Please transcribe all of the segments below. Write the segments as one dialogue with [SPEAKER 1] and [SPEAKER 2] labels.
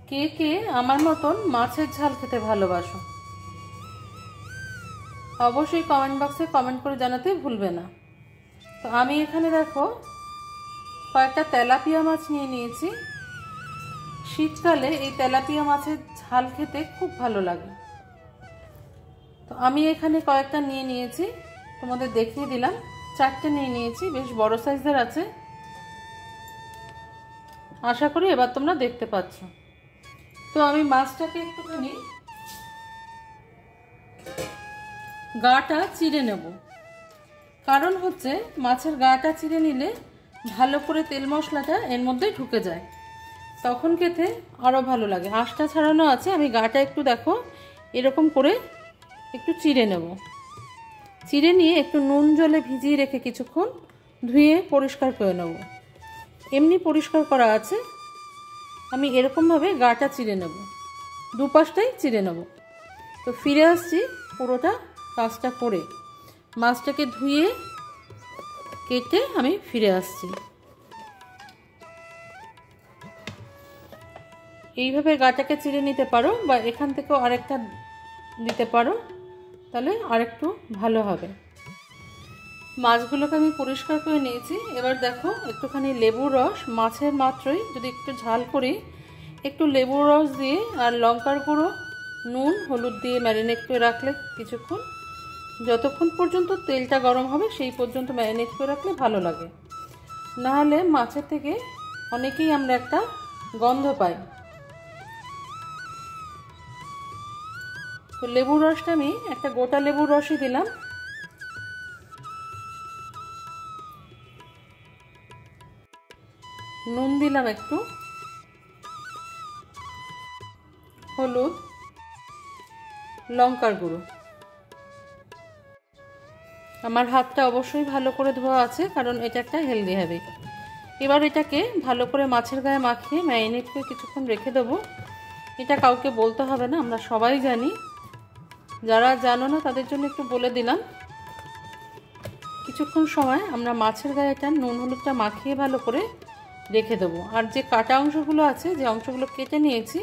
[SPEAKER 1] কে কে আমার মতন মাছের ঝাল খেতে ভালোবাসো অবশ্যই কমেন্ট বক্সে কমেন্ট করে জানাতে ভুলবে না। তো আমি এখানে দেখো কয়েকটা তেলাপিয়া মাছ নিয়ে নিয়েছি। শীতকালে এই তেলাপিয়া মাছের ঝাল খেতে খুব ভালো লাগে। তো আমি এখানে কয়েকটা নিয়ে নিয়েছি, তোমাদের দেখিয়ে দিলাম। 4টে নিয়ে নিয়েছি, বেশ বড় সাইজের আছে। আশা করি এবার তোমরা দেখতে পাচ্ছ। তো আমি মাছটাকে একটুখানি গাটা চিড়ে নেব। কারণ হচ্ছে মাছের গাটা চিড়ে নিলে ভালো করে তেল মশলাটা এর মধ্যে ঢুকে যায়, তখন খেতে আরও ভালো লাগে। আঁশটা ছাড়ানো আছে, আমি গাটা একটু দেখো এরকম করে একটু চিড়ে নেব। চিড়ে নিয়ে একটু নুন জলে ভিজিয়ে রেখে কিছুক্ষণ ধুয়ে পরিষ্কার করে নেব। এমনি পরিষ্কার করা আছে, আমি এরকমভাবে গাটা চিড়ে নেব, দুপাশটাই চিড়ে নেব। তো ফিরে আসছি পুরোটা কাজটা করে, মাছটাকে ধুয়ে কেটে আমি ফিরে আসছি। এইভাবে গাটাকে চিড়ে নিতে পারো বা এখান থেকেও আরেকটা দিতে পারো, তাহলে আরেকটু ভালো হবে। মাছগুলোকে আমি পরিষ্কার করে নিয়েছি। এবার দেখো একটুখানি লেবুর রস, মাছের মাত্রই যদি একটু ঝাল করি, একটু লেবুর রস দিয়ে আর লঙ্কার গুঁড়ো, নুন, হলুদ দিয়ে ম্যারিনেট করে রাখলে কিছুক্ষণ, যতক্ষণ পর্যন্ত তেলটা গরম হবে সেই পর্যন্ত ম্যারিনেট করে রাখলে ভালো লাগে। নাহলে মাছের থেকে অনেকেই আমরা একটা গন্ধ পাই। তো লেবুর রসটা আমি একটা গোটা লেবুর রসই দিলাম। নুন দিলাম একটু, হলুদ, লঙ্কার গুঁড়ো। আমার হাতটা অবশ্যই ভালো করে ধোয়া আছে, কারণ এটা একটা হেলদি হ্যাবিট। এবার এটাকে ভালো করে মাছের গায়ে মাখিয়ে ম্যারিনেট করে কিছুক্ষণ রেখে দেবো। এটা কাউকে বলতে হবে না, আমরা সবাই জানি। যারা জানো না তাদের জন্য একটু বলে দিলাম। কিছুক্ষণ সময় আমরা মাছের গায়ে এটা নুন হলুদটা মাখিয়ে ভালো করে রেখে দেবো। আর যে কাটা অংশগুলো আছে, যে অংশগুলো কেটে নিয়েছি,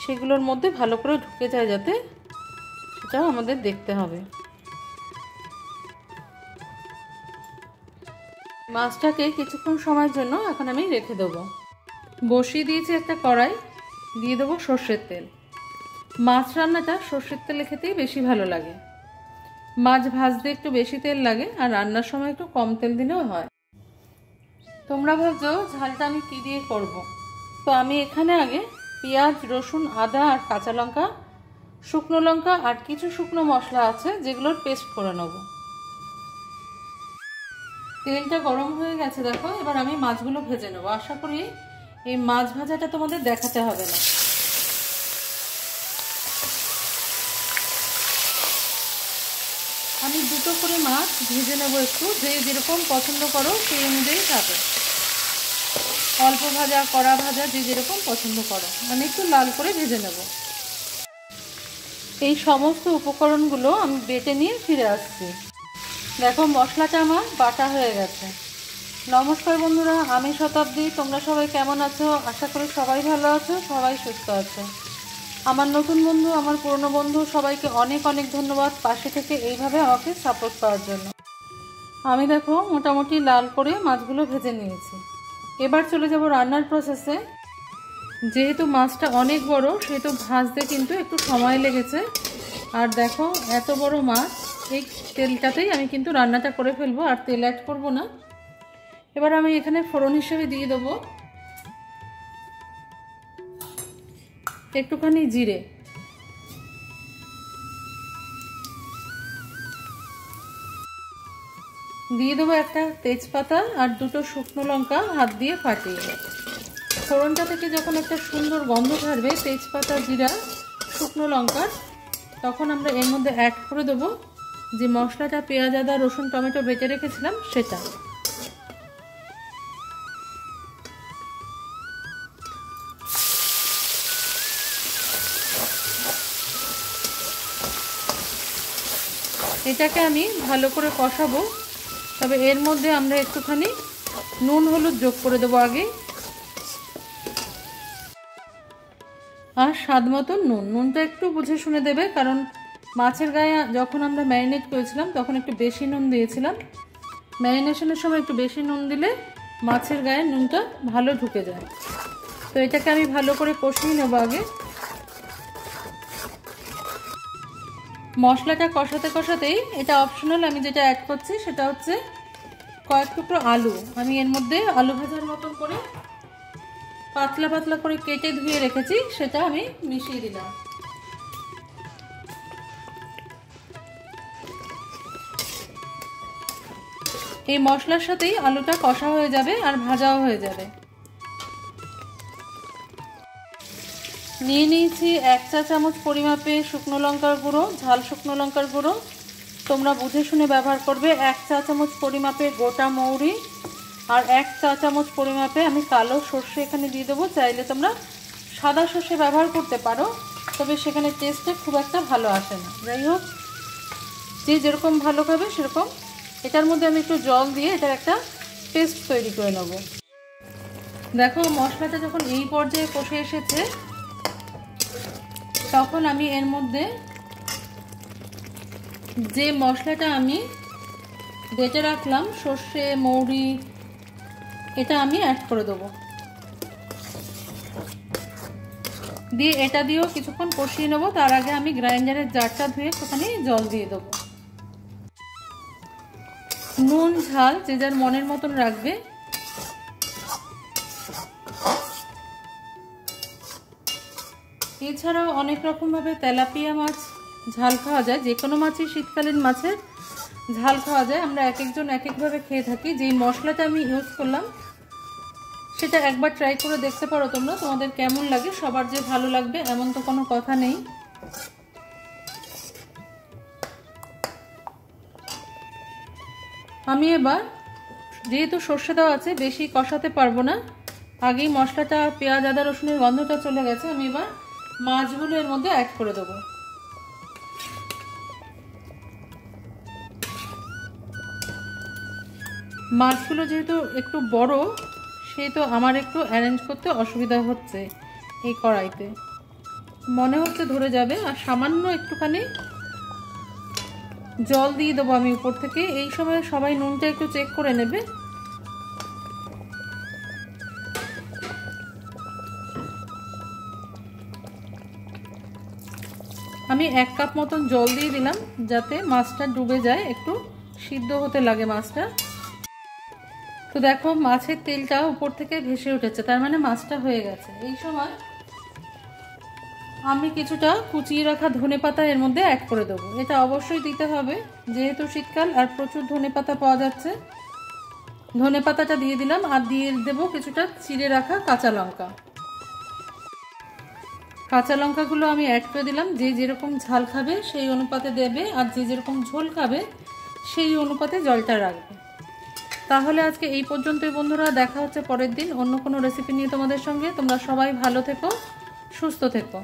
[SPEAKER 1] সেগুলোর মধ্যে ভালো করে ঢুকে যায় যাতে, সেটাও আমাদের দেখতে হবে। মাছটাকে কিছুক্ষণ সময়ের জন্য এখন আমি রেখে দেবো। বসিয়ে দিয়েছি একটা কড়াই, দিয়ে দেবো সর্ষের তেল। মাছ রান্নাটা সর্ষের তেলে খেতেই বেশি ভালো লাগে। মাছ ভাজতে একটু বেশি তেল লাগে, আর রান্নার সময় একটু কম তেল দিলেও হয়। তোমরা ভাবছো ঝালটা আমি কী দিয়ে করব। তো আমি এখানে আগে পেঁয়াজ, রসুন, আদা আর কাঁচা লঙ্কা, শুকনো লঙ্কা আর কিছু শুকনো মশলা আছে যেগুলোর পেস্ট করে নেব। তেলটা গরম হয়ে গেছে দেখো। এবার আমি মাছগুলো ভেজে নেব। আশা করি এই মাছ ভাজাটা তোমাদের দেখাতে হবে না। আমি দুটো করে মাছ ভেজে নেব একটু, যে যেরকম পছন্দ করো সেই অনুযায়ী থাকে। অল্প ভাজা, কড়া ভাজা, যে যেরকম পছন্দ করো। আমি একটু লাল করে ভেজে নেব। এই সমস্ত উপকরণগুলো আমি বেটে নিয়ে ফিরে আসছি। দেখো মশলাটা আমার বাটা হয়ে গেছে। নমস্কার বন্ধুরা, আমি শতাব্দী। তোমরা সবাই কেমন আছো? আশা করি সবাই ভালো আছো, সবাই সুস্থ আছো। আমার নতুন বন্ধু, আমার পুরনো বন্ধু, সবাইকে অনেক অনেক ধন্যবাদ পাশে থেকে এইভাবে আমাকে সাপোর্ট করার জন্য। আমি দেখো মোটামুটি লাল করে মাছগুলো ভেজে নিয়েছি। এবার চলে যাব রান্নার প্রসেসে। যেহেতু মাছটা অনেক বড়, সেহেতু ভাজতে কিন্তু একটু সময় লেগেছে। আর দেখো এত বড় মাছ, এই তেলটাতেই আমি কিন্তু রান্নাটা করে ফেলবো, আর তেল অ্যাড করব না। এবার আমি এখানে ফোড়ন হিসেবে দিয়ে দেবো একটুখানি জিরে, দিয়ে দেবো একটা তেজপাতা আর দুটো শুকনো লঙ্কা হাত দিয়ে ফাটিয়ে। ফোড়নটা থেকে যখন একটা সুন্দর গন্ধ ছাড়বে তেজপাতা, জিরা, শুকনো লঙ্কার, তখন আমরা এর মধ্যে অ্যাড করে দেবো যে মশলাটা, পেঁয়াজ, আদা, রসুন, টমেটো বেটে রেখেছিলাম সেটা। এটাকে আমি ভালো করে কষাবো। তবে এর মধ্যে আমরা একটুখানি নুন হলুদ যোগ করে দেবো আগে। আর স্বাদ মতো নুন। নুনটা একটু বুঝে শুনে দেবে, কারণ মাছের গায়ে যখন আমরা ম্যারিনেট করেছিলাম তখন একটু বেশি নুন দিয়েছিলাম। ম্যারিনেশনের সময় একটু বেশি নুন দিলে মাছের গায়ে নুনটা ভালো ঢুকে যায়। তো এটাকে আমি ভালো করে কষিয়ে নেব আগে। মশলাটা কষাতে কষাতেই এটা অপশনাল, আমি যেটা অ্যাড করছি সেটা হচ্ছে কয়েক টুকরো আলু। আমি এর মধ্যে আলু ভাজার মতন করে পাতলা পাতলা করে কেটে ধুয়ে রেখেছি, সেটা আমি মিশিয়ে দিলাম। এই মশলার সাথেই আলুটা কষা হয়ে যাবে আর ভাজাও হয়ে যাবে। নিয়ে নিয়েছি 1 চা চামচ পরিমাপে শুকনো লঙ্কার গুঁড়ো, ঝাল শুকনো লঙ্কার গুঁড়ো। তোমরা বুঝে শুনে ব্যবহার করবে। 1 চা চামচ পরিমাপে গোটা মৌরি, আর 1 চা চামচ পরিমাপে আমি কালো সর্ষে এখানে দিয়ে দেবো। চাইলে তোমরা সাদা সর্ষে ব্যবহার করতে পারো, তবে সেখানে টেস্টটা খুব একটা ভালো আসে না। যাই হোক, যে যেরকম ভালো খাবে সেরকম। এটার মধ্যে আমি একটু জল দিয়ে এটার একটা পেস্ট তৈরি করে নেব। দেখো মশলাটা যখন এই পর্যায়ে কষে এসেছে, তখন আমি এর মধ্যে যে মশলাটা আমি বেটে রাখলাম সর্ষে মৌরি, এটা আমি অ্যাড করে দেবো। দিয়ে এটা দিয়েও কিছুক্ষণ কষিয়ে নেবো। তার আগে আমি গ্রাইন্ডারের জারটা ধুয়ে একটুখানি জল দিয়ে দেবো। নুন ঝাল যে যার মনের মতন রাখবে। এছাড়াও অনেক রকমভাবে তেলাপিয়া মাছ ঝাল খাওয়া যায়। যে কোনো মাছই শীতকালীন মাছের ঝাল খাওয়া যায়। আমরা এক একজন এক একভাবে খেয়ে থাকি। যেই মশলাটা আমি ইউজ করলাম সেটা একবার ট্রাই করে দেখতে পারো তোমরা, তোমাদের কেমন লাগে। সবার যে ভালো লাগবে এমন তো কোনো কথা নেই। আমি এবার যেহেতু সর্ষে দেওয়া আছে বেশি কষাতে পারবো না, আগেই মশলাটা পেঁয়াজ আদা রসুনের গন্ধটা চলে গেছে। আমি এবার মাছগুলো এর মধ্যে অ্যাড করে দেবো। মাছগুলো যেহেতু একটু বড়, সেই তো আমার একটু অ্যারেঞ্জ করতে অসুবিধা হচ্ছে। এই কড়াইতে মনে হচ্ছে ধরে যাবে। আর সামান্য একটুখানি জল দিয়ে দেবো আমি উপর থেকে। এই সময় সবাই নুনটা একটু চেক করে নেবে। আমি 1 কাপ মতন জল দিয়ে দিলাম, যাতে মাছটা ডুবে যায়, একটু সিদ্ধ হতে লাগে মাছটা। তো দেখো মাছের তেলটা উপর থেকে ভেসে উঠেছে, তার মানে মাছটা হয়ে গেছে। এই সময় আমি কিছুটা কুচিয়ে রাখা ধনেপাতা এর মধ্যে অ্যাড করে দেবো। এটা অবশ্যই দিতে হবে, যেহেতু শীতকাল আর প্রচুর ধনেপাতা পাওয়া যাচ্ছে। ধনেপাতাটা দিয়ে দিলাম, আর দিয়ে দেবো কিছুটা চিড়ে রাখা কাঁচা লঙ্কা। কাঁচা লঙ্কাগুলো আমি অ্যাড করে দিলাম। যে যেরকম ঝাল খাবে সেই অনুপাতে দেবে, আর যে যেরকম ঝোল খাবে সেই অনুপাতে জলটা রাখবে। তাহলে আজকে এই পর্যন্তই বন্ধুরা। দেখা হচ্ছে পরের দিন অন্য কোনো রেসিপি নিয়ে তোমাদের সঙ্গে। তোমরা সবাই ভালো থেকো, সুস্থ থেকো।